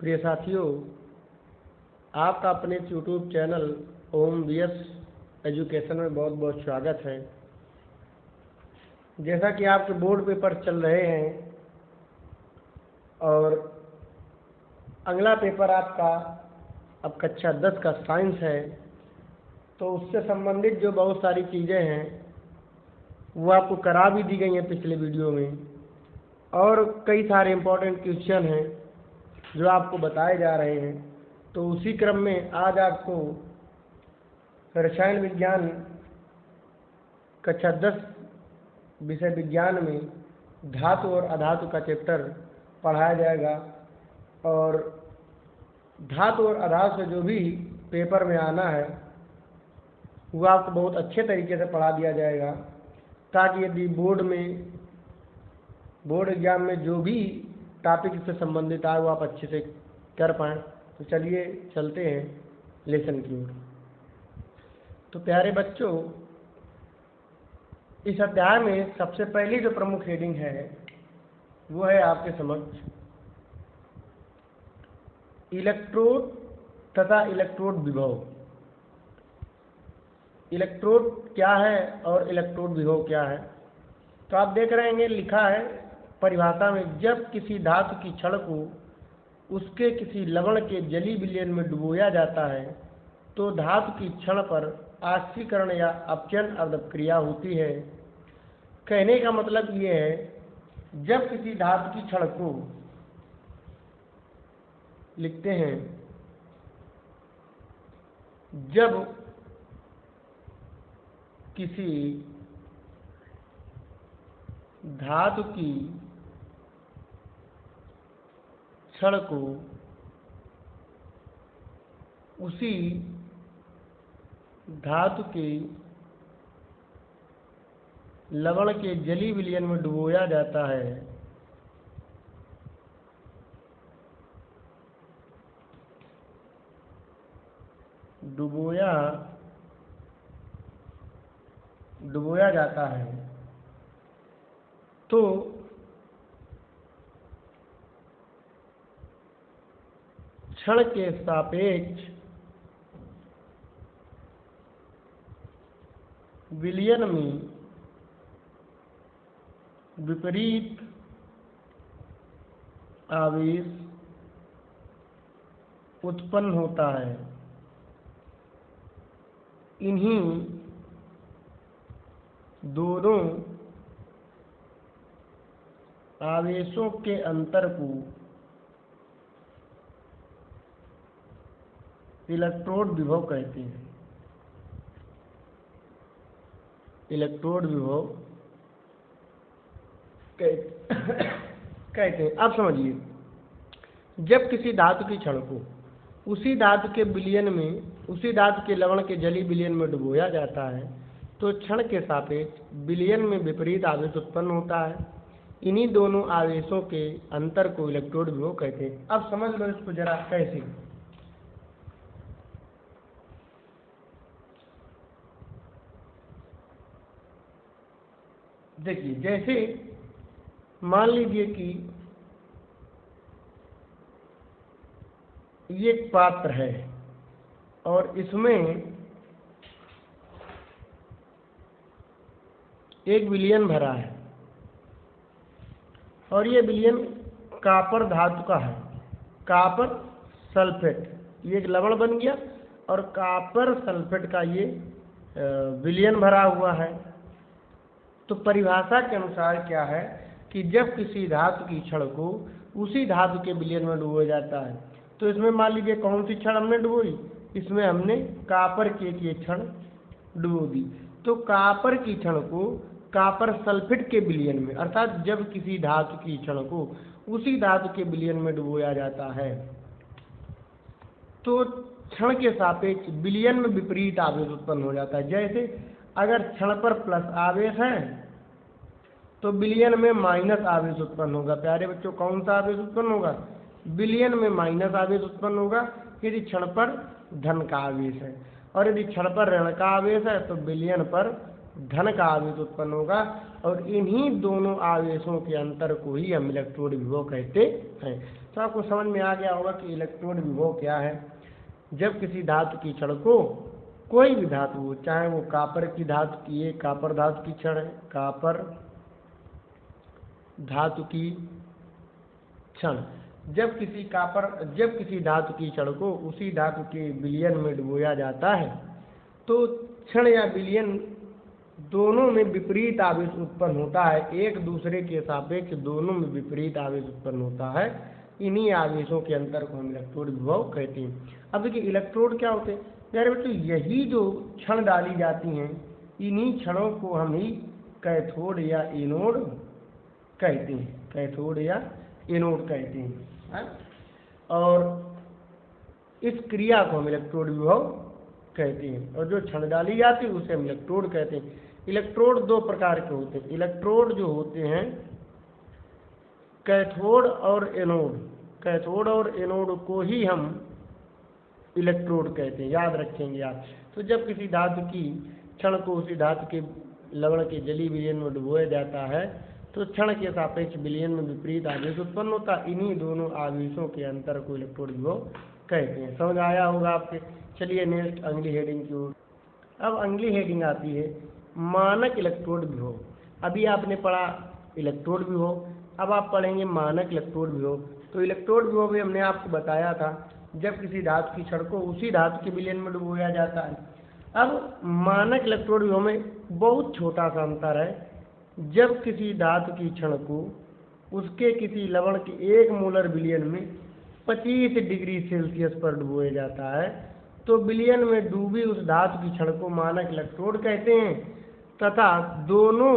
प्रिय साथियों, आपका अपने यूट्यूब चैनल ओम वीएस एजुकेशन में बहुत बहुत स्वागत है। जैसा कि आपके बोर्ड पेपर चल रहे हैं और अगला पेपर आपका अब कक्षा 10 का साइंस है, तो उससे संबंधित जो बहुत सारी चीज़ें हैं वो आपको करा भी दी गई हैं पिछले वीडियो में, और कई सारे इम्पोर्टेंट क्वेश्चन हैं जो आपको बताए जा रहे हैं। तो उसी क्रम में आज आपको रसायन विज्ञान कक्षा 10 विषय विज्ञान में धातु और अधातु का चैप्टर पढ़ाया जाएगा, और धातु और अधातु से जो भी पेपर में आना है वो आपको बहुत अच्छे तरीके से पढ़ा दिया जाएगा, ताकि यदि बोर्ड एग्जाम में जो भी टॉपिक से संबंधित आए वो आप अच्छे से कर पाएँ। तो चलिए चलते हैं लेसन की ओर। तो प्यारे बच्चों, इस अध्याय में सबसे पहली जो प्रमुख हेडिंग है वो है आपके समक्ष इलेक्ट्रोड तथा इलेक्ट्रोड विभव। इलेक्ट्रोड क्या है और इलेक्ट्रोड विभव क्या है, तो आप देख रहे हैं लिखा है परिभाषा में, जब किसी धातु की छड़ को उसके किसी लवण के जली विलयन में डुबोया जाता है तो धातु की छड़ पर आक्सीकरण या अपचयन क्रिया होती है। कहने का मतलब ये है, जब किसी धातु की छड़ को लिखते हैं, जब किसी धातु की छड़ को उसी धातु के लवण के जली विलयन में डुबोया जाता है डुबोया जाता है तो क्षण के सापेक्ष विलयन में विपरीत आवेश उत्पन्न होता है। इन्हीं दोनों आवेशों के अंतर को इलेक्ट्रोड विभव कहते हैं। इलेक्ट्रोड विभव कहते हैं। अब समझिए, जब किसी धातु की छड़ को उसी धातु के विलयन में, उसी धातु के लवण के जली विलयन में डुबोया जाता है तो क्षण के सापेक्ष विलयन में विपरीत आवेश उत्पन्न होता है। इन्हीं दोनों आवेशों के अंतर को इलेक्ट्रोड विभव कहते हैं। अब समझ लो इसको जरा कैसे। देखिए, जैसे मान लीजिए कि ये एक पात्र है और इसमें एक विलयन भरा है, और ये विलयन कॉपर धातु का है, कॉपर सल्फेट। ये एक लवण बन गया और कॉपर सल्फेट का ये विलयन भरा हुआ है। तो परिभाषा के अनुसार क्या है कि जब किसी धातु की छड़ को उसी धातु के विलयन में डुबोया जाता है, तो इसमें मान लीजिए कौन सी छड़ हमने डुबोई, इसमें हमने कॉपर की एक छड़ डुबो दी। तो कॉपर की छड़ को कॉपर सल्फेट के विलयन में, अर्थात जब किसी धातु की छड़ को उसी धातु के विलयन में डुबोया जाता है तो क्षण के सापेक्ष विलयन में विपरीत आवेश उत्पन्न हो जाता है। जैसे अगर क्षण पर प्लस आवेश है तो विलयन में माइनस आवेश उत्पन्न होगा। प्यारे बच्चों, कौन सा आवेश उत्पन्न होगा? विलयन में माइनस आवेश उत्पन्न होगा यदि क्षण पर धन का आवेश है, और यदि क्षण पर ऋण का आवेश है तो विलयन पर धन का आवेश उत्पन्न होगा। और इन्हीं दोनों आवेशों के अंतर को ही हम इलेक्ट्रोड विभव कहते हैं। तो आपको समझ में आ गया होगा कि इलेक्ट्रोड विभव क्या है। जब किसी धातु की छड़ को, कोई भी धातु हो, चाहे वो कॉपर की धातु की, ये कॉपर धातु की छड़ है, कॉपर धातु की छड़, जब किसी धातु की छड़ को उसी धातु के विलयन में डुबोया जाता है तो क्षण या विलयन दोनों में विपरीत आवेश उत्पन्न होता है, एक दूसरे के सापेक्ष दोनों में विपरीत आवेश उत्पन्न होता है। इन्हीं आवेशों के अंतर को हम इलेक्ट्रोड विभव कहते हैं। अब देखिए इलेक्ट्रोड क्या होते हैं यार बच्चों, यही जो क्षण डाली जाती हैं इन्हीं क्षणों को हम ही कैथोड या एनोड कहते हैं, कैथोड या एनोड कहते हैं। और इस क्रिया को हम इलेक्ट्रोड विभव कहते हैं, और जो क्षण डाली जाती है उसे हम इलेक्ट्रोड कहते हैं। इलेक्ट्रोड दो प्रकार के होते हैं। इलेक्ट्रोड जो होते हैं कैथोड और एनोड, कैथोड और एनोड को ही हम इलेक्ट्रोड कहते हैं, याद रखेंगे आप। तो जब किसी धातु की क्षण को उसी धातु के लवण के जलीय विलयन में डुबोया जाता है तो क्षण के सापेक्ष विलयन में विपरीत आवेश उत्पन्न होता है। इन्हीं दोनों आवेशों के अंतर को इलेक्ट्रोड विभव कहते हैं। समझ आया होगा आपके। चलिए नेक्स्ट अगली हेडिंग की ओर। अब अगली हेडिंग आती है मानक इलेक्ट्रोड विभव। अभी आपने पढ़ा इलेक्ट्रोड विभव, अब आप पढ़ेंगे मानक इलेक्ट्रोड विभव। तो इलेक्ट्रोड विभव भी हमने आपको बताया था, जब किसी धातु की छड़ को उसी धातु के विलयन में डुबोया जाता है। अब मानक इलेक्ट्रोड विभव में बहुत छोटा सा अंतर है। जब किसी धातु की छड़ को उसके किसी लवण के 1 मोलर विलयन में 25 डिग्री सेल्सियस पर डुबोया जाता है तो विलयन में डूबी उस धातु की छड़ को मानक इलेक्ट्रोड कहते हैं, तथा दोनों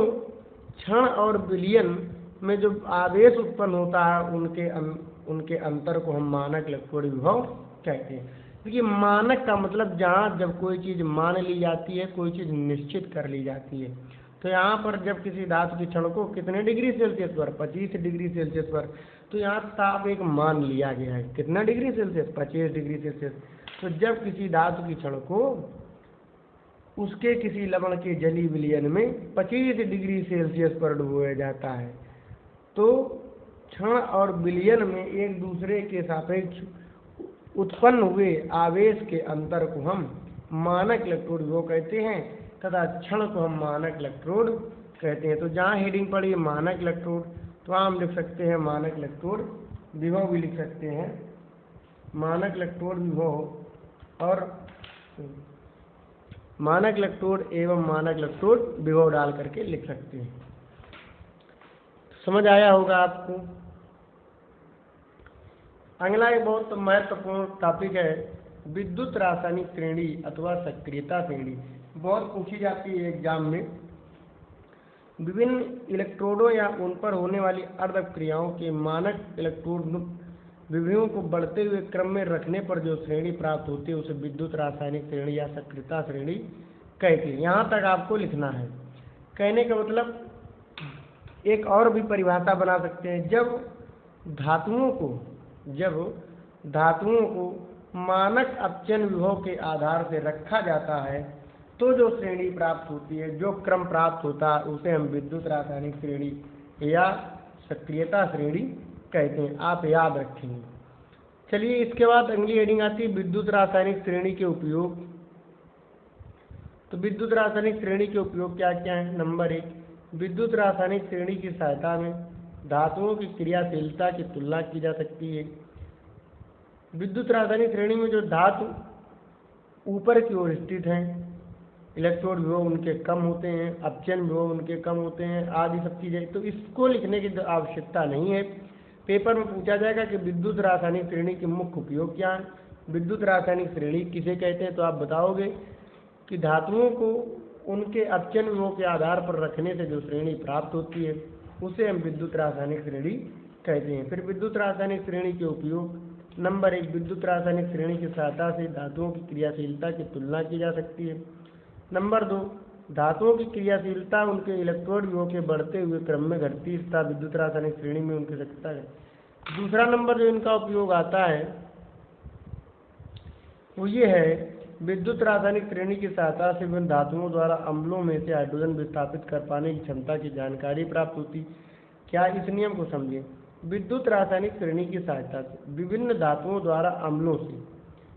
क्षण और विलयन में जो आवेश उत्पन्न होता है उनके अंतर को हम मानक इलेक्ट्रोड विभव कहते हैं। देखिए मानक का मतलब जहाँ जब कोई चीज़ मान ली जाती है, कोई चीज़ निश्चित कर ली जाती है। तो यहाँ पर जब किसी धातु की छड़ को कितने डिग्री सेल्सियस पर, 25 डिग्री सेल्सियस पर, तो यहाँ साफ एक मान लिया गया है। कितना डिग्री सेल्सियस? 25 degree Celsius. तो जब किसी धातु की छड़ को उसके किसी लवण के जलीय विलयन में 25 डिग्री सेल्सियस पर डुबोया जाता है तो क्षण और विलयन में एक दूसरे के सापेक्ष उत्पन्न हुए आवेश के अंतर को हम मानक इलेक्ट्रोड विभव कहते हैं, तथा क्षण को हम मानक इलेक्ट्रोड कहते हैं। तो जहाँ हेडिंग पड़ी है मानक इलेक्ट्रोड, तो वहाँ हम लिख सकते हैं मानक इलेक्ट्रोड विभव भी लिख सकते हैं, मानक इलेक्ट्रोड विभव और मानक इलेक्ट्रोड एवं मानक इलेक्ट्रोड विभव डाल करके लिख सकते हैं। समझ आया होगा आपको। अगला एक बहुत महत्वपूर्ण टॉपिक है विद्युत रासायनिक श्रेणी अथवा सक्रियता श्रेणी। बहुत पूछी जाती है एग्जाम में। विभिन्न इलेक्ट्रोडों या उन पर होने वाली अर्ध क्रियाओं के मानक इलेक्ट्रोड विभवों को बढ़ते हुए क्रम में रखने पर जो श्रेणी प्राप्त होती है उसे विद्युत रासायनिक श्रेणी या सक्रियता श्रेणी कहते हैं। यहाँ तक आपको लिखना है। कहने का मतलब एक और भी परिभाषा बना सकते हैं। जब धातुओं को मानक अपचयन विभव के आधार से रखा जाता है तो जो श्रेणी प्राप्त होती है, जो क्रम प्राप्त होता है, उसे हम विद्युत रासायनिक श्रेणी या सक्रियता श्रेणी कहते हैं। आप याद रखेंगे। चलिए इसके बाद अगली हेडिंग आती है विद्युत रासायनिक श्रेणी के उपयोग। तो विद्युत रासायनिक श्रेणी के उपयोग क्या क्या है? नंबर 1, विद्युत रासायनिक श्रेणी की सहायता में धातुओं की क्रियाशीलता की तुलना की जा सकती है। विद्युत रासायनिक श्रेणी में जो धातु ऊपर की ओर स्थित हैं, इलेक्ट्रोड विभव उनके कम होते हैं, अपचयन विभव उनके कम होते हैं, आदि सब चीज़ें। तो इसको लिखने की आवश्यकता नहीं है। पेपर में पूछा जाएगा कि विद्युत रासायनिक श्रेणी के मुख्य उपयोग क्या है, विद्युत रासायनिक श्रेणी किसे कहते हैं, तो आप बताओगे कि धातुओं को उनके अपचयन विभव के आधार पर रखने से जो श्रेणी प्राप्त होती है उसे हम विद्युत रासायनिक श्रेणी कहते हैं। फिर विद्युत रासायनिक श्रेणी के उपयोग। नंबर 1, विद्युत रासायनिक श्रेणी की सहायता से धातुओं की क्रियाशीलता की तुलना की जा सकती है। नंबर 2, धातुओं की क्रियाशीलता उनके इलेक्ट्रोड विभव के बढ़ते हुए क्रम में घटती तथा विद्युत रासायनिक श्रेणी में उनकी सक्रियता है। दूसरा नंबर जो इनका उपयोग आता है वो ये है, विद्युत रासायनिक श्रेणी की सहायता से विभिन्न धातुओं द्वारा अम्लों में से हाइड्रोजन विस्थापित कर पाने की क्षमता की जानकारी प्राप्त होती। क्या इस नियम को समझें। विद्युत रासायनिक श्रेणी की सहायता से विभिन्न धातुओं द्वारा अम्लों से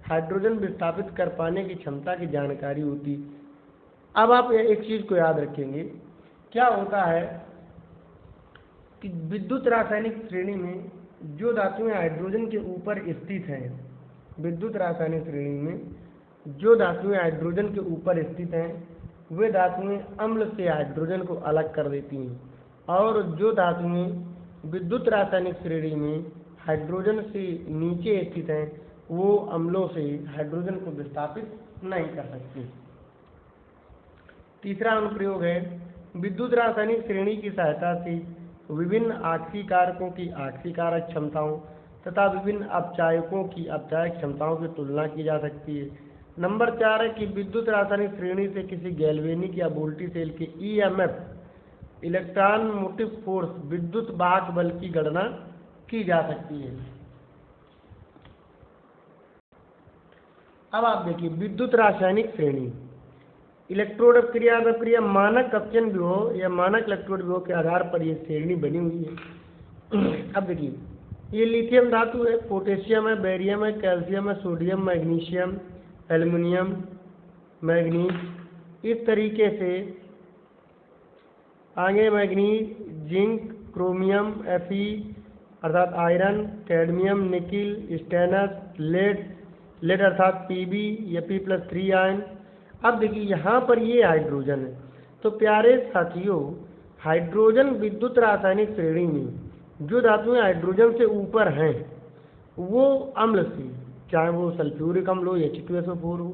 हाइड्रोजन विस्थापित कर पाने की क्षमता की जानकारी होती। अब आप एक चीज को याद रखेंगे, क्या होता है कि विद्युत रासायनिक श्रेणी में जो धातुएं हाइड्रोजन के ऊपर स्थित हैं, विद्युत रासायनिक श्रेणी में जो धातुएं हाइड्रोजन के ऊपर स्थित हैं, वे धातुएं अम्ल से हाइड्रोजन को अलग कर देती हैं, और जो धातुएं विद्युत रासायनिक श्रेणी में हाइड्रोजन से नीचे स्थित हैं, वो अम्लों से हाइड्रोजन को विस्थापित नहीं कर सकती। तीसरा अनुप्रयोग है विद्युत रासायनिक श्रेणी की सहायता से विभिन्न आक्सीय कारकों की आक्सीकारक क्षमताओं तथा विभिन्न अपचायकों की अपचायक क्षमताओं की तुलना की जा सकती है। नंबर 4 है कि विद्युत रासायनिक श्रेणी से किसी गैल्वेनिक या वोल्टी सेल के ईएमएफ इलेक्ट्रॉन मोटिव फोर्स विद्युत वाहक बल की गणना की जा सकती है। अब आप देखिए विद्युत रासायनिक श्रेणी इलेक्ट्रोड अपक्रिया मानक अपचयन विभव या मानक इलेक्ट्रोड विभव के आधार पर ये श्रेणी बनी हुई है। अब देखिए ये लिथियम धातु है, पोटेशियम है, बेरियम है, कैल्शियम है, सोडियम, मैग्नीशियम, एल्युमिनियम, मैग्नीज, इस तरीके से आगे मैग्नीज, जिंक, क्रोमियम, Fe अर्थात iron, cadmium, nickel, stannous, lead अर्थात Pb या P+3 आयन। अब देखिए यहाँ पर ये हाइड्रोजन है, तो प्यारे साथियों हाइड्रोजन विद्युत रासायनिक श्रेणी में जो धातुएं हाइड्रोजन से ऊपर हैं वो अम्ल से, चाहे वो सल्फ्यूरिक अम्ल हो, H2SO4 हो,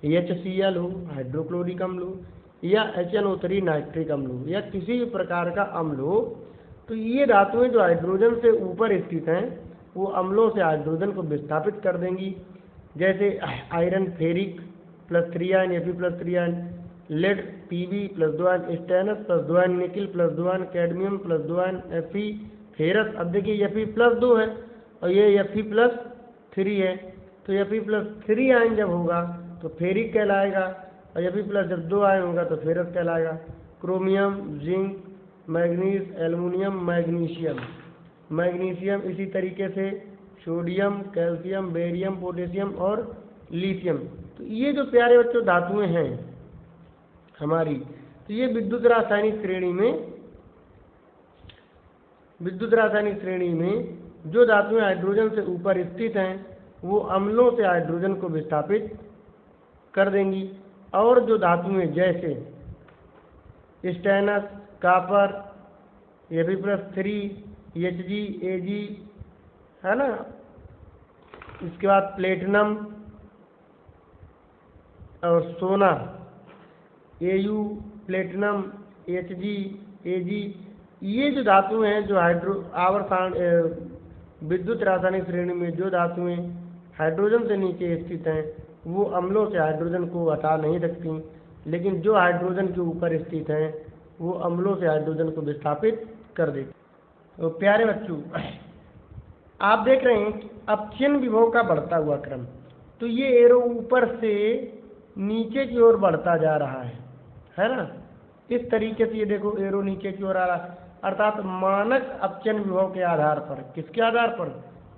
HCl हो, हाइड्रोक्लोरिक अम्ल हो, या HNO3 नाइट्रिक अम्ल हो, या किसी भी प्रकार का अम्ल हो, तो ये धातुएं जो हाइड्रोजन से ऊपर स्थित हैं वो अम्लों से हाइड्रोजन को विस्थापित कर देंगी। जैसे iron ferric +3 ion, Fe+3 ion, lead Pb+2 ion, stannous +2 ion, nickel +2 ion, cadmium +2 ion, Fe, ferrous. अब देखिए Fe+2 है और ये Fe+3 है, तो Fe+3 आयन जब होगा तो फेरिक कहलाएगा, और जब 2 आयन होगा तो फेरस कहलाएगा। Chromium, zinc, manganese, aluminium, magnesium, इसी तरीके से सोडियम, कैल्शियम, बेरियम, पोटेशियम और लिथियम। तो ये जो प्यारे बच्चों धातुएं हैं हमारी, तो ये विद्युत रासायनिक श्रेणी में जो धातुएं हाइड्रोजन से ऊपर स्थित हैं वो अम्लों से हाइड्रोजन को विस्थापित कर देंगी, और जो धातुएं जैसे stannous, copper, Fe+3, Hg, Ag है ना, इसके बाद प्लेटिनम और सोना, Au, प्लेटिनम, Hg, Ag, ये जो धातुएं हैं जो विद्युत रासायनिक श्रेणी में जो धातुएं हाइड्रोजन से नीचे स्थित हैं वो अम्लों से हाइड्रोजन को हटा नहीं सकती, लेकिन जो हाइड्रोजन के ऊपर स्थित हैं वो अम्लों से हाइड्रोजन को विस्थापित कर देती। तो प्यारे बच्चों आप देख रहे हैं कि अपचयन विभव का बढ़ता हुआ क्रम, तो ये एरो ऊपर से नीचे की ओर बढ़ता जा रहा है ना, इस तरीके से ये देखो एरो नीचे की ओर आ रहा है, अर्थात मानक अपचयन विभव के आधार पर। किसके आधार पर?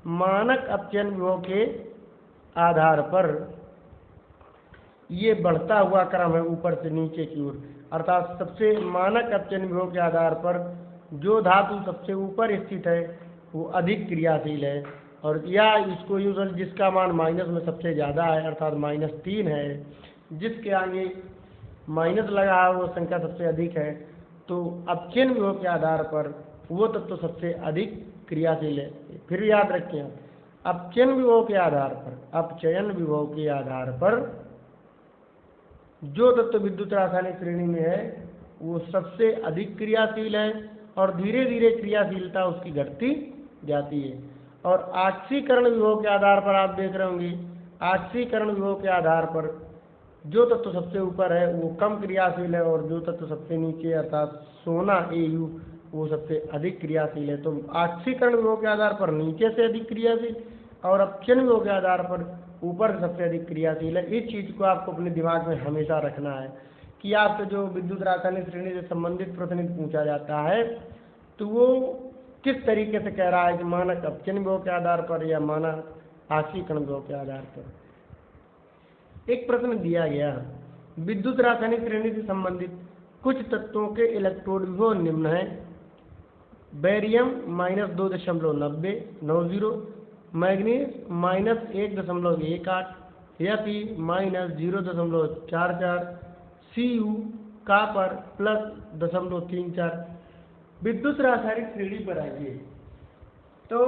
मानक अपचयन विभव के आधार पर ये बढ़ता हुआ क्रम है ऊपर से नीचे की ओर, अर्थात सबसे मानक अपचयन विभव के आधार पर जो धातु सबसे ऊपर स्थित है वो अधिक क्रियाशील है, और या इसको यूजल जिसका मान माइनस में सबसे ज़्यादा है अर्थात -3 है, जिसके आगे माइनस लगा है वो संख्या सबसे अधिक है, तो अपचयन विभव के आधार पर वो तत्व तो सबसे अधिक क्रियाशील है। फिर याद रखें अपचयन विभव के आधार पर जो तत्व विद्युत रासायनिक श्रेणी में है वो सबसे अधिक क्रियाशील है, और धीरे धीरे क्रियाशीलता उसकी घटती जाती है। और आक्सीकरण विभव के आधार पर आप देख रहे होंगे, आक्सीकरण विभव के आधार पर जो तत्व सबसे ऊपर है वो कम क्रियाशील है, और जो तत्व सबसे नीचे अर्थात सोना Au वो सबसे अधिक क्रियाशील है। तो आक्सीकरण विभव के आधार पर नीचे से अधिक क्रियाशील और अपचयन विभव के आधार पर ऊपर से सबसे अधिक क्रियाशील है। इस चीज़ को आपको अपने दिमाग में हमेशा रखना है कि आपसे जो विद्युत रासायनिक श्रेणी से संबंधित प्रश्न पूछा जाता है तो वो किस तरीके से कह रहा है कि मानक अपचयन विभव के आधार पर या मानक आशीकरण विभव के आधार पर। एक प्रश्न दिया गया, विद्युत रासायनिक श्रेणी से संबंधित कुछ तत्वों के इलेक्ट्रोड विभव निम्न है। Barium -2.90, manganese -1.18, Fe -0.44, Cu copper +0.34। विद्युत रासायनिक श्रेणी पर आइए तो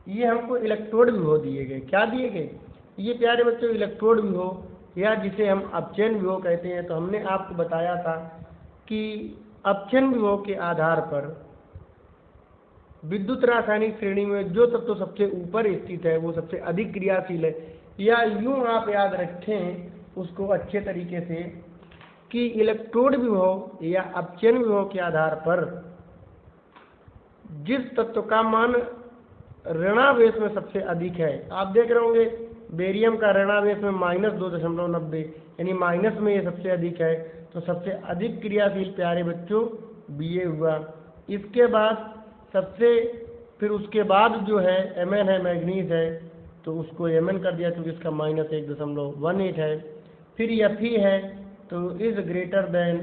ये हमको इलेक्ट्रोड विभव दिए गए। क्या दिए गए? ये प्यारे बच्चों इलेक्ट्रोड विभव या जिसे हम अपचयन विभव कहते हैं। तो हमने आपको बताया था कि अपचयन विभव के आधार पर विद्युत रासायनिक श्रेणी में जो तत्व सबसे ऊपर स्थित है वो सबसे अधिक क्रियाशील है, या यूं आप याद रखें उसको अच्छे तरीके से कि इलेक्ट्रोड विभव या अपचयन विभव के आधार पर जिस तत्व का मान ऋणावेश में सबसे अधिक है, आप देख रहे होंगे बेरियम का ऋणावेश में -2.90 यानी माइनस में ये सबसे अधिक है, तो सबसे अधिक क्रियाशील प्यारे बच्चों Ba हुआ। इसके बाद फिर उसके बाद जो है Mn है, मैग्नीज है, तो उसको Mn कर दिया क्योंकि इसका -1.18 है। फिर Fe है तो इज ग्रेटर देन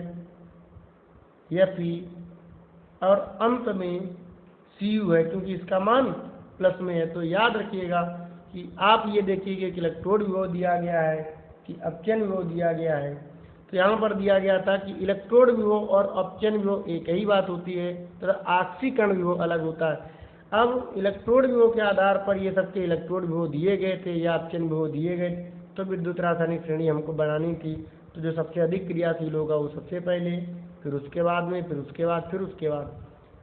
Fe, और अंत में Cu है क्योंकि इसका मान प्लस में है। तो याद रखिएगा कि आप ये देखिएगा कि इलेक्ट्रोड विभव दिया गया है कि अपचयन विभव दिया गया है। तो यहाँ पर दिया गया था कि इलेक्ट्रोड विभव और अपचयन विभव एक ही बात होती है, तो आक्सीकरण विभव अलग होता है। अब इलेक्ट्रोड विभव के आधार पर ये सबके इलेक्ट्रोड विभव दिए गए थे या अपचयन विभव दिए गए, तो विद्युत रासायनिक श्रेणी हमको बनानी थी। तो जो सबसे अधिक क्रियाशील होगा वो सबसे पहले, फिर उसके बाद में, फिर उसके बाद, फिर उसके बाद।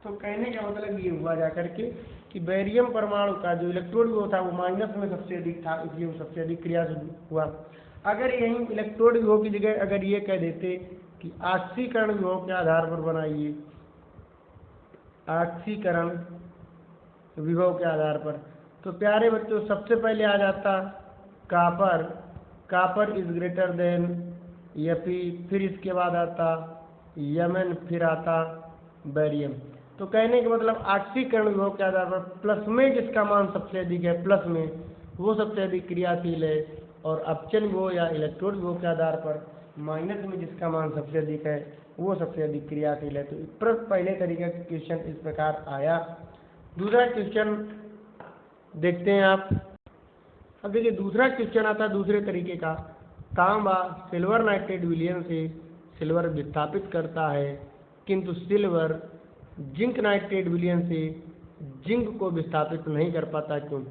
तो कहने का मतलब ये हुआ जा करके कि बेरियम परमाणु का जो इलेक्ट्रोड विभव था वो माइनस में सबसे अधिक था, इसलिए वो सबसे अधिक क्रियाशील हुआ। अगर यही इलेक्ट्रोड विभव की जगह अगर ये कह देते कि आक्सीकरण विभव के आधार पर बनाइए, आक्सीकरण विभव के आधार पर, तो प्यारे बच्चों सबसे पहले आ जाता copper is greater than Fe, फिर इसके बाद आता Mn, फिर आता बेरियम। तो कहने का मतलब आक्सीकरण विभव के आधार पर प्लस में जिसका मान सबसे अधिक है, प्लस में वो सबसे अधिक क्रियाशील है, और अपचयन विभव या इलेक्ट्रोड विभव के आधार पर माइनस में जिसका मान सबसे अधिक है वो सबसे अधिक क्रियाशील है। तो पहले तरीके का क्वेश्चन इस प्रकार आया। दूसरा क्वेश्चन देखते हैं आप। अब देखिए दूसरा क्वेश्चन आता है दूसरे तरीके का। तांबा सिल्वर नाइट्रेट विलयन से सिल्वर विस्थापित करता है, किंतु सिल्वर जिंक नाइट्रेट विलयन से जिंक को विस्थापित नहीं कर पाता, क्यों?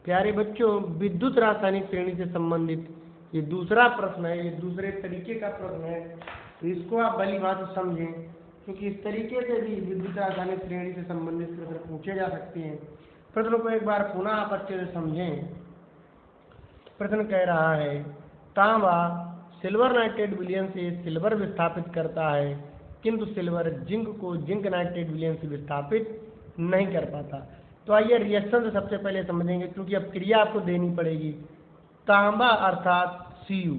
प्यारे बच्चों विद्युत रासायनिक श्रेणी से संबंधित ये दूसरा प्रश्न है, ये दूसरे तरीके का प्रश्न है। तो इसको आप भली बात समझें, क्योंकि इस तरीके से भी विद्युत रासायनिक श्रेणी से संबंधित प्रश्न पूछे जा सकते हैं। प्रश्न को एक बार पुनः आप अच्छे से समझें। प्रश्न कह रहा है तांबा सिल्वर नाइट्रेट विलयन से सिल्वर विस्थापित करता है, किंतु सिल्वर जिंक को जिंक नाइट्रेट विलयन से विस्थापित नहीं कर पाता। तो आइए रिएक्शन से सबसे पहले समझेंगे, क्योंकि अब क्रिया आपको देनी पड़ेगी। तांबा अर्थात Cu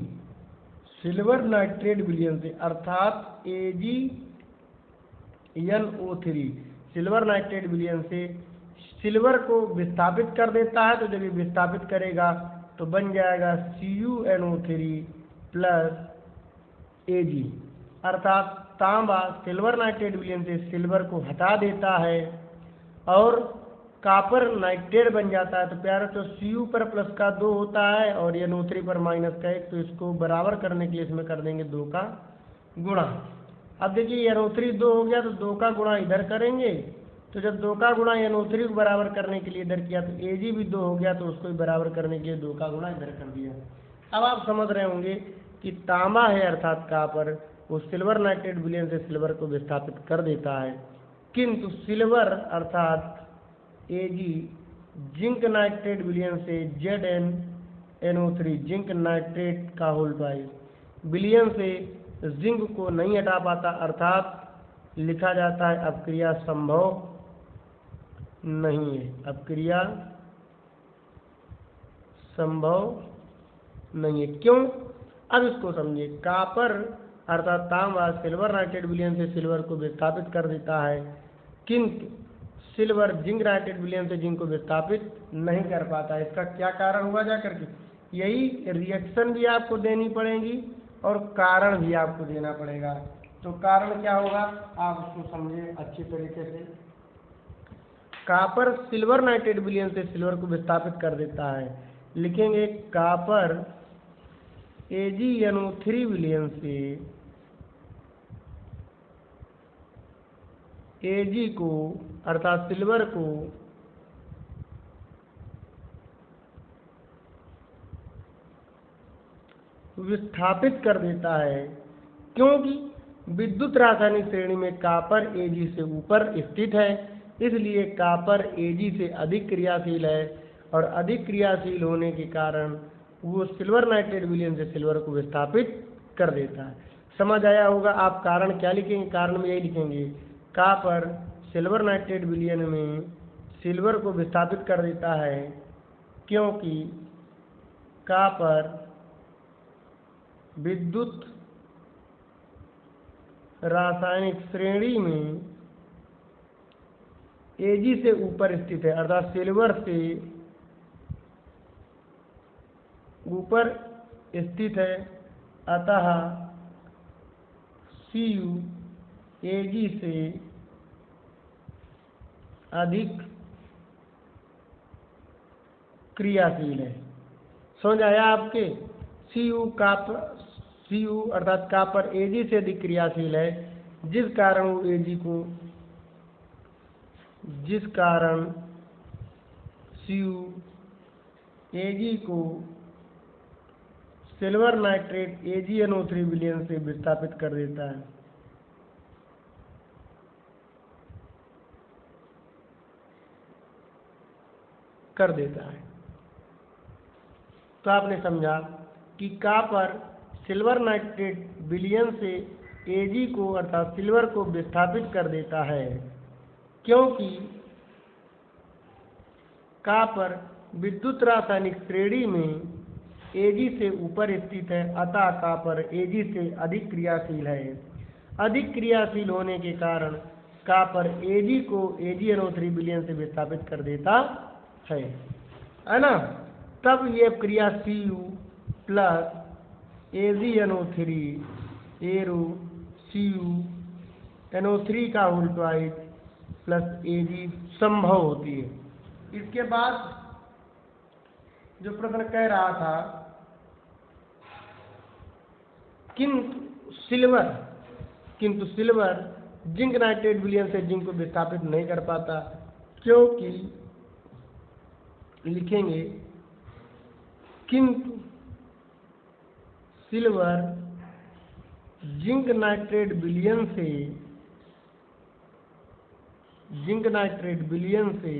सिल्वर नाइट्रेट विलयन से अर्थात AgNO3 सिल्वर नाइट्रेट विलयन से सिल्वर को विस्थापित कर देता है। तो जब ये विस्थापित करेगा तो बन जाएगा CuNO3 प्लस Ag, अर्थात तांबा सिल्वर नाइट्रेट विलयन से सिल्वर को हटा देता है और कॉपर नाइट्रेट बन जाता है। तो प्यारे तो Cu पर प्लस का 2 होता है और NO3 पर माइनस का 1, तो इसको बराबर करने के लिए इसमें कर देंगे 2 का गुणा। अब देखिए NO3 2 हो गया तो 2 का गुणा इधर करेंगे, तो जब 2 का गुणा NO3 को बराबर करने के लिए इधर किया तो Ag भी 2 हो गया, तो उसको भी बराबर करने के लिए 2 का गुणा इधर कर दिया। अब आप समझ रहे होंगे कि तांबा है अर्थात कॉपर वो सिल्वर नाइट्रेट विलयन से सिल्वर को विस्थापित कर देता है, किंतु सिल्वर अर्थात Ag जिंक नाइट्रेट विलयन से ZnNO3 जिंक नाइट्रेट का होल पाई विलयन से जिंक को नहीं हटा पाता, अर्थात लिखा जाता है अपक्रिया संभव नहीं है, अपक्रिया संभव नहीं है। क्यों? अब इसको समझिए। कापर अर्थात तांबा सिल्वर नाइट्रेट विलयन से सिल्वर को विस्थापित कर देता है, किंतु सिल्वर जिंक नाइट्रेट विलयन से जिंक को विस्थापित नहीं कर पाता। इसका क्या कारण हुआ जा करके? यही रिएक्शन भी आपको देनी पड़ेगी और कारण भी आपको देना पड़ेगा। तो कारण क्या होगा आप उसको समझिए अच्छी तरीके से। कापर सिल्वर नाइट्रेट विलयन से सिल्वर को विस्थापित कर देता है। लिखेंगे कापर AgNO3 विलयन से Ag को अर्थात सिल्वर को विस्थापित कर देता है, क्योंकि विद्युत रासायनिक श्रेणी में कापर Ag से ऊपर स्थित है, इसलिए कापर Ag से अधिक क्रियाशील है और अधिक क्रियाशील होने के कारण वो सिल्वर नाइट्रेट विलयन से सिल्वर को विस्थापित कर देता है। समझ आया होगा। आप कारण क्या लिखेंगे? कारण में यही लिखेंगे कापर सिल्वर नाइट्रेट विलयन में सिल्वर को विस्थापित कर देता है, क्योंकि कापर विद्युत रासायनिक श्रेणी में Ag से ऊपर स्थित है, अर्थात सिल्वर से ऊपर स्थित है, अतः Cu Ag से अधिक क्रियाशील है। समझ आया आपके? Cu अर्थात कापर Ag से अधिक क्रियाशील है, जिस कारण Cu Ag को सिल्वर नाइट्रेट AgNO3 विलयन से विस्थापित कर देता है। तो आपने समझा कि कापर सिल्वर नाइट्रेट विलयन से Ag को अर्थात सिल्वर को विस्थापित कर देता है, क्योंकि कापर विद्युत रासायनिक श्रेणी में Ag से ऊपर स्थित है, अतः कापर Ag से अधिक क्रियाशील है। अधिक क्रियाशील होने के कारण कापर Ag को AgNO3 विलयन से विस्थापित कर देता है ना। तब ये क्रिया Cu plus AgNO3 arrow CuNO3 का होल ट्वाइस प्लस Ag संभव होती है। इसके बाद जो प्रश्न कह रहा था, किंतु सिल्वर जिंक नाइट्रेट विलयन से जिंक को विस्थापित नहीं कर पाता, क्योंकि लिखेंगे किंतु सिल्वर जिंक नाइट्रेट विलयन से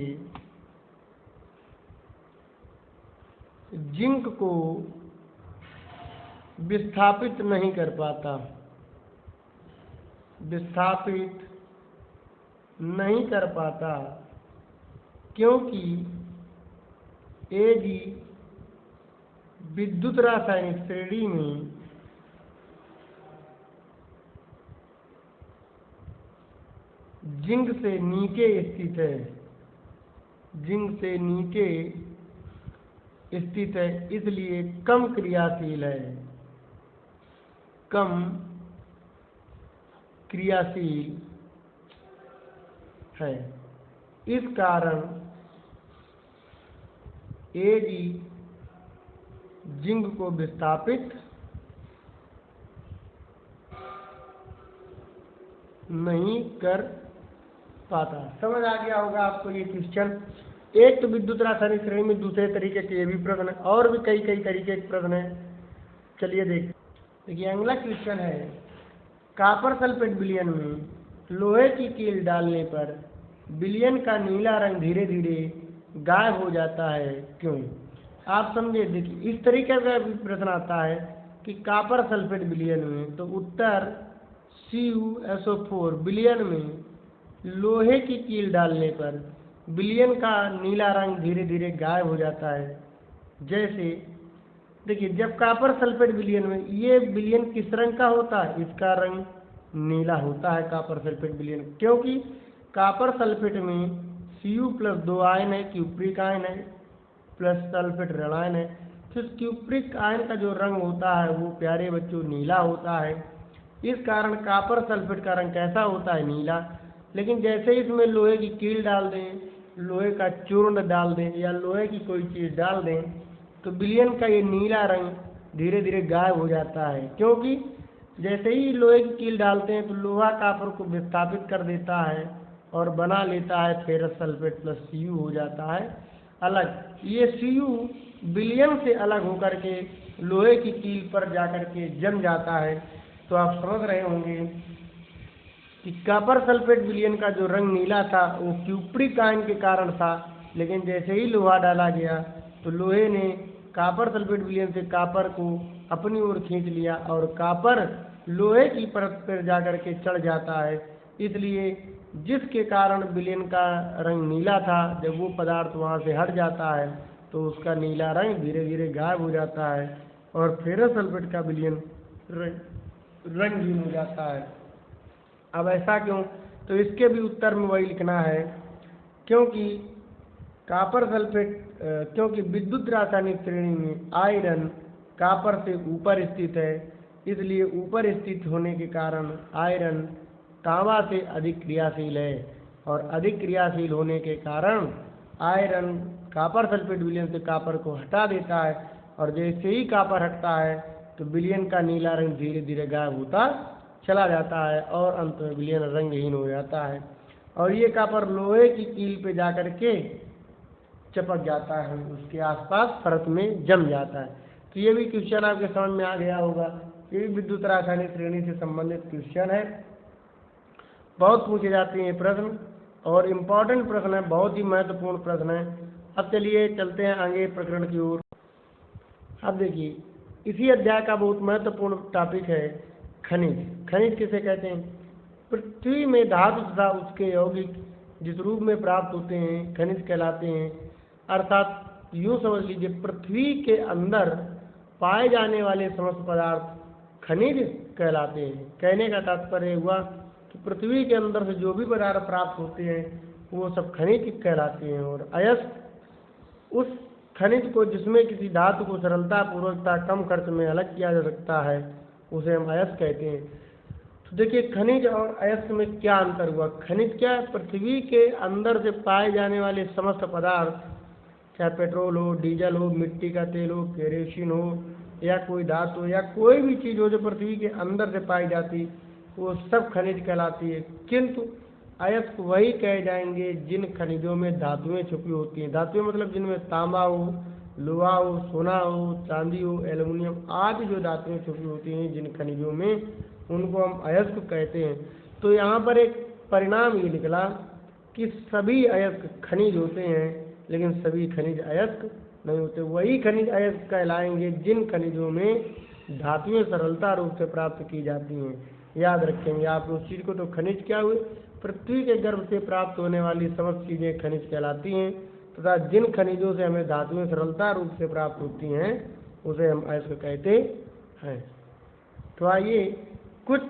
जिंक को विस्थापित नहीं कर पाता, क्योंकि Ag विद्युत रासायनिक श्रेणी में जिंक से नीचे स्थित है, इसलिए कम क्रियाशील है। इस कारण Ag जिंक को विस्थापित नहीं कर पाता। समझ आ गया होगा आपको ये क्वेश्चन। एक तो विद्युत रासायनिक श्रेणी में, दूसरे तरीके के ये भी प्रश्न है, और भी कई तरीके के प्रश्न है। चलिए देखिए अगला क्वेश्चन है, कापर सल्फेट विलयन में लोहे की कील डालने पर विलयन का नीला रंग धीरे धीरे गायब हो जाता है, क्यों? आप समझे। देखिए इस तरीके का भी प्रश्न आता है कि कापर सल्फेट विलयन में, तो उत्तर CuSO4 विलयन में लोहे की कील डालने पर विलयन का नीला रंग धीरे धीरे गायब हो जाता है, जैसे देखिए, जब कापर सल्फेट विलयन में, ये विलयन किस रंग का होता है? इसका रंग नीला होता है कापर सल्फेट विलयन, क्योंकि कापर सल्फेट में Cu प्लस 2 आयन है, क्यूप्रिक आयन है, प्लस सल्फेट ऋण आयन है। तो इस क्यूप्रिक आयन का जो रंग होता है वो प्यारे बच्चों नीला होता है। इस कारण कापर सल्फेट का रंग कैसा होता है? नीला। लेकिन जैसे ही इसमें लोहे की कील डाल दें, लोहे का चूर्ण डाल दें या लोहे की कोई चीज़ डाल दें, तो विलयन का ये नीला रंग धीरे धीरे गायब हो जाता है, क्योंकि जैसे ही लोहे की कील डालते हैं तो लोहा कापर को विस्थापित कर देता है और बना लेता है फेरस सल्फेट प्लस Cu हो जाता है अलग। ये Cu विलयन से अलग होकर के लोहे की कील पर जाकर के जम जाता है। तो आप समझ रहे होंगे कि कापर सल्फेट विलयन का जो रंग नीला था वो क्यूप्रिक आयन के कारण था, लेकिन जैसे ही लोहा डाला गया तो लोहे ने कापर सल्फेट विलयन से कापर को अपनी ओर खींच लिया और कापर लोहे की परत पर जाकर के चढ़ जाता है। इसलिए जिसके कारण विलयन का रंग नीला था, जब वो पदार्थ वहाँ से हट जाता है तो उसका नीला रंग धीरे धीरे गायब हो जाता है और फेरस सल्फेट का विलयन रंगहीन हो जाता है। अब ऐसा क्यों? तो इसके भी उत्तर में वही लिखना है, क्योंकि कापर सल्फेट क्योंकि विद्युत रासायनिक श्रेणी में आयरन कापर से ऊपर स्थित है, इसलिए ऊपर स्थित होने के कारण आयरन तांबा से अधिक क्रियाशील है और अधिक क्रियाशील होने के कारण आयरन कापर सल्फेट विलयन से कापर को हटा देता है और जैसे ही कापर हटता है तो विलयन का नीला रंग धीरे धीरे गायब होता चला जाता है और अंत में विलयन रंगहीन हो जाता है और ये कापर लोहे की कील पे जाकर के चिपक जाता है, उसके आसपास परत में जम जाता है। तो ये भी क्वेश्चन आपके समझ में आ गया होगा। ये भी विद्युत रासायनिक श्रेणी से संबंधित क्वेश्चन है, बहुत पूछे जाते हैं ये प्रश्न और इम्पोर्टेंट प्रश्न है, बहुत ही महत्वपूर्ण प्रश्न है। अब चलिए चलते हैं आगे प्रकरण की ओर। अब देखिए, इसी अध्याय का बहुत महत्वपूर्ण टॉपिक है खनिज। खनिज किसे कहते हैं? पृथ्वी में धातु तथा उसके यौगिक जिस रूप में प्राप्त होते हैं खनिज कहलाते हैं। अर्थात यूँ समझ लीजिए, पृथ्वी के अंदर पाए जाने वाले समस्त पदार्थ खनिज कहलाते हैं। कहने का तात्पर्य हुआ कि पृथ्वी के अंदर से जो भी पदार्थ प्राप्त होते हैं वो सब खनिज कहलाते हैं। और अयस्क उस खनिज को जिसमें किसी धातु को सरलता पूर्वकता कम खर्च में अलग किया जा सकता है उसे हम अयस्क कहते हैं। तो देखिए, खनिज और अयस्क में क्या अंतर हुआ? खनिज क्या है? पृथ्वी के अंदर से पाए जाने वाले समस्त पदार्थ, चाहे पेट्रोल हो, डीजल हो, मिट्टी का तेल हो, केरोसिन हो या कोई धातु या कोई भी चीज़ हो जो पृथ्वी के अंदर से पाई जाती, वो सब खनिज कहलाती है। किंतु अयस्क वही कहे जाएंगे जिन खनिजों में धातुएं छुपी होती हैं। धातुएं मतलब जिनमें तांबा हो, लोहा हो, सोना हो, चांदी हो, एल्युमिनियम आदि जो धातुएं छुपी होती हैं जिन खनिजों में, उनको हम अयस्क कहते हैं। तो यहाँ पर एक परिणाम ये निकला कि सभी अयस्क खनिज होते हैं लेकिन सभी खनिज अयस्क नहीं होते। वही खनिज अयस्क कहलाएंगे जिन खनिजों में धातुएं सरलता रूप से प्राप्त की जाती हैं। याद रखेंगे आप उस चीज़ को। तो खनिज क्या हुए? पृथ्वी के गर्भ से प्राप्त होने वाली समस्त चीज़ें खनिज कहलाती हैं तथा जिन खनिजों से हमें धातुएं सरलता रूप से प्राप्त होती हैं उसे हम अयस्क कहते हैं। तो आइए कुछ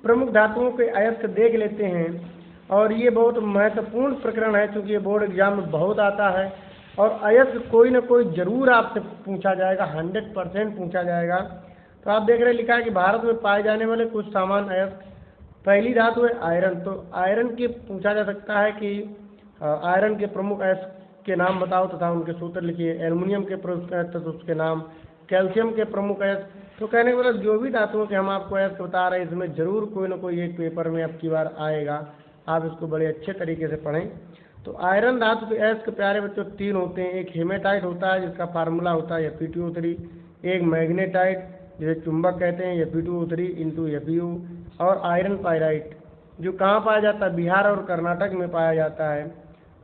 प्रमुख धातुओं के अयस्क देख लेते हैं और ये बहुत महत्वपूर्ण प्रकरण है क्योंकि ये बोर्ड एग्जाम में बहुत आता है और अयस्क कोई ना कोई जरूर आपसे पूछा जाएगा, 100% पूछा जाएगा। तो आप देख रहे हैं लिखा है कि भारत में पाए जाने वाले कुछ सामान्य अयस्क। पहली धातु है आयरन। तो आयरन की पूछा जा सकता है कि आयरन के प्रमुख अयस्क के नाम बताओ तथा उनके सूत्र लिखिए। एल्युमिनियम के प्रमुख अयस्क तथा उसके नाम, कैल्शियम के प्रमुख अयस्क। तो कहने का मतलब जो भी धातुओं के हम आपको अयस्क बता रहे हैं इसमें जरूर कोई ना कोई एक पेपर में अब की बार आएगा, आप इसको बड़े अच्छे तरीके से पढ़ें। तो आयरन धातु के अयस्क प्यारे बच्चों 3 होते हैं। एक हेमेटाइट होता है जिसका फार्मूला होता है Fe2O3, एक मैग्नेटाइट जिसे चुंबक कहते हैं Fe2O3 और आयरन पायराइट जो कहाँ पाया जाता है? बिहार और कर्नाटक में पाया जाता है।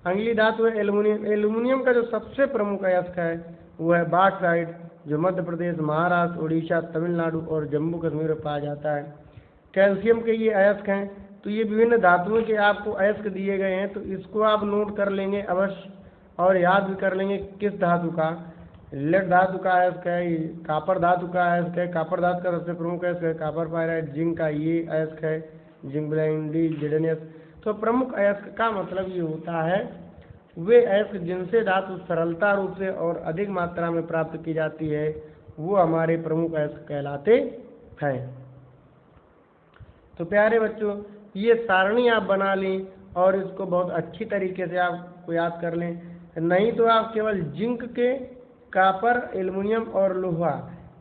अगली धातु है एल्युमिनियम। एल्युमिनियम का जो सबसे प्रमुख अयस्क है वो है बॉक्साइट जो मध्य प्रदेश, महाराष्ट्र, उड़ीसा, तमिलनाडु और जम्मू कश्मीर में पाया जाता है। कैल्शियम के ये अयस्क हैं। तो ये विभिन्न धातुओं के आपको अयस्क दिए गए हैं, तो इसको आप नोट कर लेंगे अवश्य और याद भी कर लेंगे किस धातु का लेड धातु का अयस्क है, कापर धातु का अयस्क है, कापर धातु का सबसे प्रमुख अयस्क है कापर पायराइट। जिंक का ये अयस्क है जिंक ब्लेंडी जेडेनियस। तो प्रमुख अयस्क का मतलब ये होता है वे अयस्क जिनसे धातु सरलता रूप से और अधिक मात्रा में प्राप्त की जाती है, वो हमारे प्रमुख अयस्क कहलाते हैं। तो प्यारे बच्चों, ये सारणी आप बना लें और इसको बहुत अच्छी तरीके से आपको याद कर लें। नहीं तो आप केवल जिंक के, कापर, एल्युमिनियम और लोहा,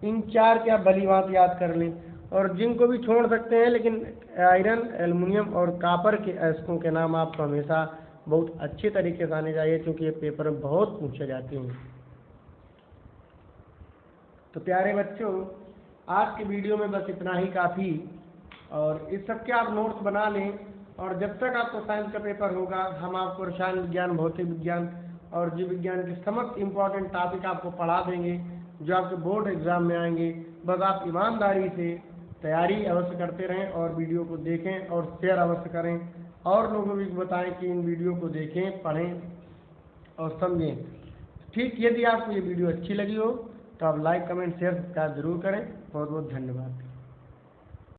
इन चार के आप भली बात याद कर लें। और जिंक को भी छोड़ सकते हैं, लेकिन आयरन, एल्युमिनियम और कापर के अयस्कों के नाम आपको हमेशा बहुत अच्छे तरीके से आने चाहिए, क्योंकि ये पेपर में बहुत पूछे जाते हैं। तो प्यारे बच्चों, आज के वीडियो में बस इतना ही काफ़ी। और इस सब के आप नोट्स बना लें, और जब तक आपको साइंस का पेपर होगा हम आपको रसायन विज्ञान, भौतिक विज्ञान और जीव विज्ञान के समस्त इम्पॉर्टेंट टॉपिक आपको पढ़ा देंगे, जो आपके बोर्ड एग्जाम में आएंगे। बस आप ईमानदारी से तैयारी अवश्य करते रहें और वीडियो को देखें और शेयर अवश्य करें, और लोगों को भी बताएं कि इन वीडियो को देखें, पढ़ें और समझें। ठीक, यदि आपको ये वीडियो अच्छी लगी हो तो आप लाइक, कमेंट, शेयर, सब्सक्राइब जरूर करें। बहुत बहुत धन्यवाद।